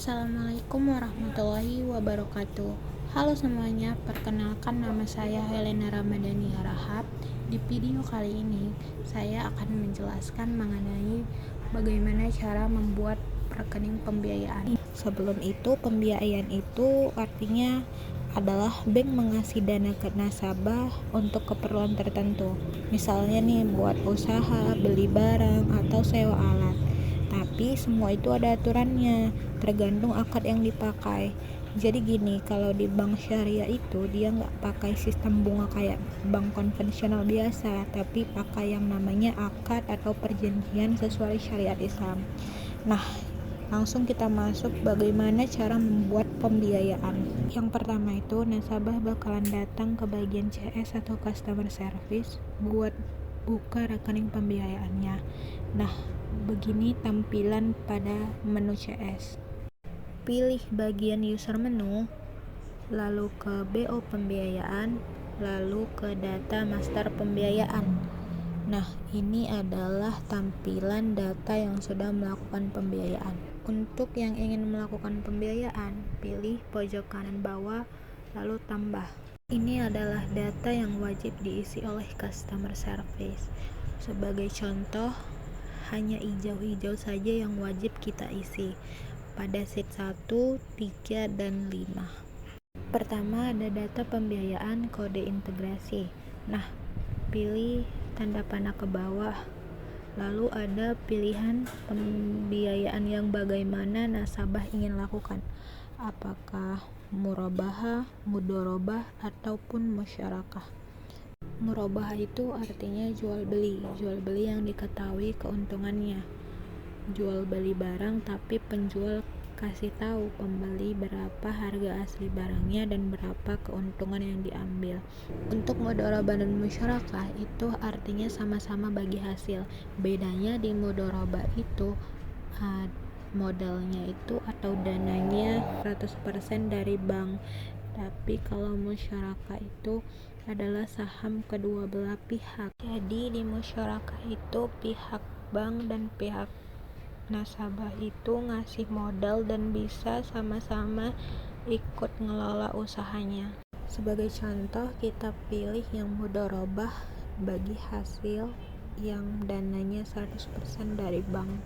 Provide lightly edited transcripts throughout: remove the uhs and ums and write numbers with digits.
Assalamualaikum warahmatullahi wabarakatuh. Halo semuanya, perkenalkan nama saya Helena Ramadhani Harahap. Di video kali ini, saya akan menjelaskan mengenai bagaimana cara membuat rekening pembiayaan. Sebelum itu, pembiayaan itu artinya adalah bank mengasih dana ke nasabah untuk keperluan tertentu. Misalnya nih buat usaha, beli barang, atau sewa alat. Tapi semua itu ada aturannya, tergantung akad yang dipakai. Jadi gini, kalau di bank syariah itu dia nggak pakai sistem bunga kayak bank konvensional biasa, tapi pakai yang namanya akad atau perjanjian sesuai syariat Islam. Nah, langsung kita masuk bagaimana cara membuat pembiayaan. Yang pertama itu nasabah bakalan datang ke bagian CS atau customer service buat buka rekening pembiayaannya. Nah, begini tampilan pada menu CS. Pilih bagian user menu, lalu ke BO pembiayaan, lalu ke data master pembiayaan. Nah, ini adalah tampilan data yang sudah melakukan pembiayaan. Untuk yang ingin melakukan pembiayaan, pilih pojok kanan bawah, lalu tambah. Ini adalah data yang wajib diisi oleh customer service. Sebagai contoh, hanya hijau-hijau saja yang wajib kita isi pada sheet 1, 3, dan 5. Pertama ada data pembiayaan kode integrasi. Nah, pilih tanda panah ke bawah. Lalu ada pilihan pembiayaan yang bagaimana nasabah ingin lakukan. Apakah murabahah, mudorobah, ataupun musyarakah. Murabahah itu artinya jual beli yang diketahui keuntungannya. Jual beli barang tapi penjual kasih tahu pembeli berapa harga asli barangnya dan berapa keuntungan yang diambil. Untuk mudharabah dan musyarakah itu artinya sama-sama bagi hasil. Bedanya di mudharabah itu modalnya itu atau dananya 100% dari bank. Tapi kalau musyarakah itu adalah saham kedua belah pihak. Jadi di musyarakah itu pihak bank dan pihak nasabah itu ngasih modal dan bisa sama-sama ikut ngelola usahanya. Sebagai contoh, kita pilih yang mudharabah bagi hasil yang dananya 100% dari bank.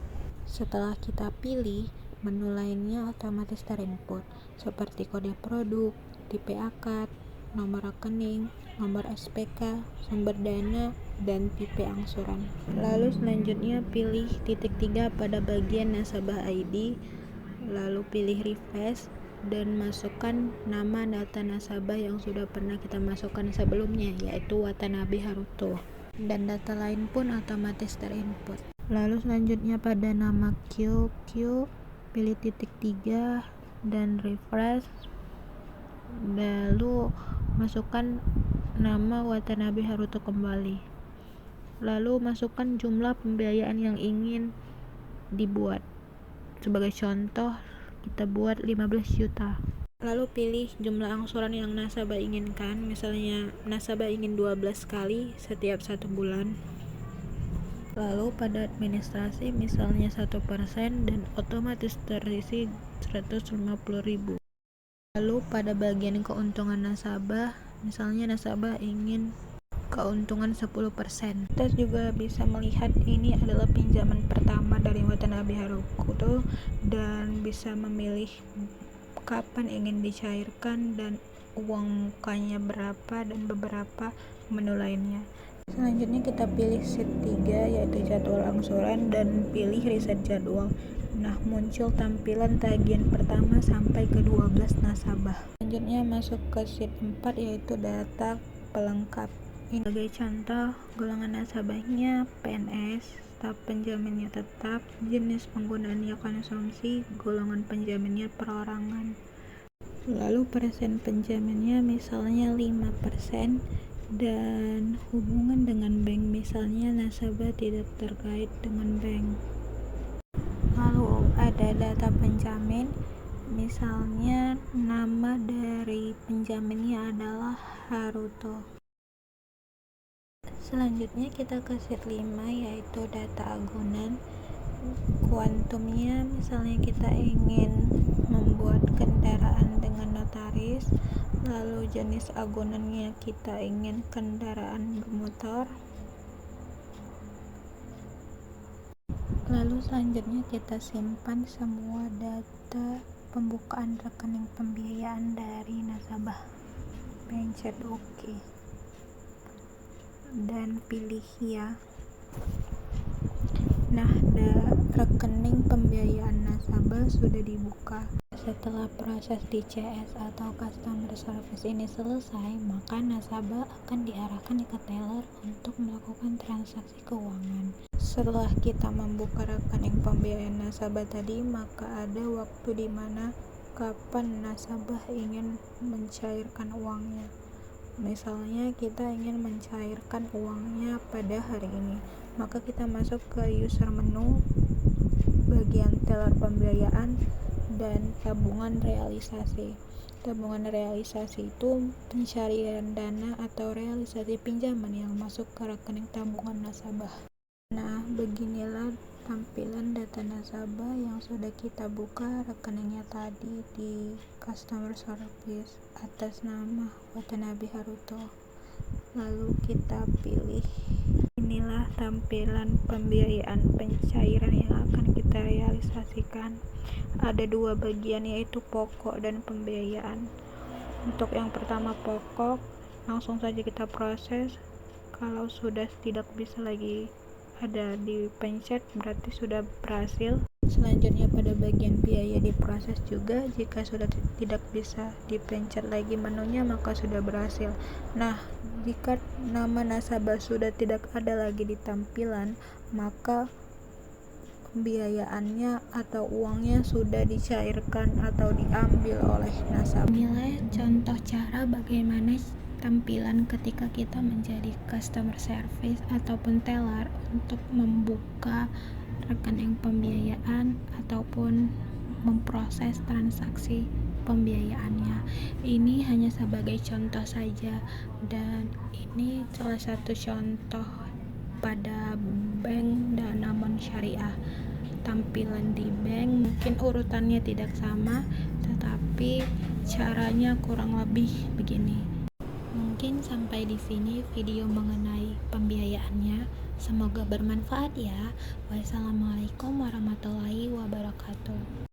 Setelah kita pilih, menu lainnya otomatis terinput seperti kode produk, tipe akad, nomor rekening, nomor SPK, sumber dana, dan tipe angsuran. Lalu selanjutnya pilih titik 3 pada bagian nasabah ID, lalu pilih refresh dan masukkan nama data nasabah yang sudah pernah kita masukkan sebelumnya, yaitu Watanabe Haruto, dan data lain pun otomatis terinput. Lalu selanjutnya pada nama QQ pilih titik 3 dan refresh, lalu masukkan nama Watanabe Haruto kembali. Lalu masukkan jumlah pembiayaan yang ingin dibuat. Sebagai contoh, kita buat 15 juta. Lalu pilih jumlah angsuran yang nasabah inginkan. Misalnya nasabah ingin 12 kali setiap 1 bulan. Lalu pada administrasi misalnya 1% dan otomatis terisi 150.000. Lalu pada bagian keuntungan nasabah, misalnya nasabah ingin keuntungan 10%. Kita juga bisa melihat ini adalah pinjaman pertama dari Watanabe Haruto dan bisa memilih kapan ingin dicairkan dan uang mukanya berapa dan beberapa menu lainnya. Selanjutnya kita pilih sheet 3 yaitu jadwal angsuran dan pilih reset jadwal. Nah, muncul tampilan tagihan pertama sampai ke 12 nasabah. Selanjutnya masuk ke sheet 4 yaitu data pelengkap. Sebagai contoh, golongan nasabahnya PNS, staf penjaminnya tetap, jenis penggunaannya konsumsi, golongan penjaminnya perorangan. Lalu persen penjaminnya misalnya 5% dan hubungan dengan bank misalnya nasabah tidak terkait dengan bank. Lalu ada data penjamin, misalnya nama dari penjaminnya adalah Haruto. Selanjutnya kita ke sheet 5 yaitu data agunan. Kuantumnya misalnya kita ingin baris, lalu jenis agunannya kita ingin kendaraan bermotor. Lalu selanjutnya kita simpan semua data pembukaan rekening pembiayaan dari nasabah. Pencet OK dan pilih ya. Nah, rekening pembiayaan nasabah sudah dibuka. Setelah proses di CS atau customer service ini selesai, maka nasabah akan diarahkan ke teller untuk melakukan transaksi keuangan. Setelah kita membuka rekening pembiayaan nasabah tadi, maka ada waktu di mana kapan nasabah ingin mencairkan uangnya. Misalnya kita ingin mencairkan uangnya pada hari ini, maka kita masuk ke user menu, bagian teller pembiayaan, dan tabungan realisasi. Tabungan realisasi itu pencarian dana atau realisasi pinjaman yang masuk ke rekening tabungan nasabah. Nah, beginilah tampilan data nasabah yang sudah kita buka rekeningnya tadi di customer service atas nama Watanabe Haruto. Lalu kita pilih. Inilah tampilan pembiayaan pencairan yang akan kita realisasikan. Ada dua bagian, yaitu pokok dan pembiayaan. Untuk yang pertama pokok, langsung saja kita proses. Kalau sudah tidak bisa lagi ada dipencet, berarti sudah berhasil. Selanjutnya pada bagian biaya diproses juga. Jika sudah tidak bisa dipencet lagi menunya, maka sudah berhasil. Nah, jika nama nasabah sudah tidak ada lagi di tampilan, maka pembiayaannya atau uangnya sudah dicairkan atau diambil oleh nasabah. Inilah contoh cara bagaimana tampilan ketika kita menjadi customer service ataupun teller untuk membuka rekening pembiayaan ataupun memproses transaksi pembiayaannya. Ini hanya sebagai contoh saja, dan ini salah satu contoh pada bank Danamon Syariah. Tampilan di bank mungkin urutannya tidak sama, tetapi caranya kurang lebih begini. Mungkin sampai di sini video mengenai pembiayaannya. Semoga bermanfaat ya. Wassalamualaikum warahmatullahi wabarakatuh.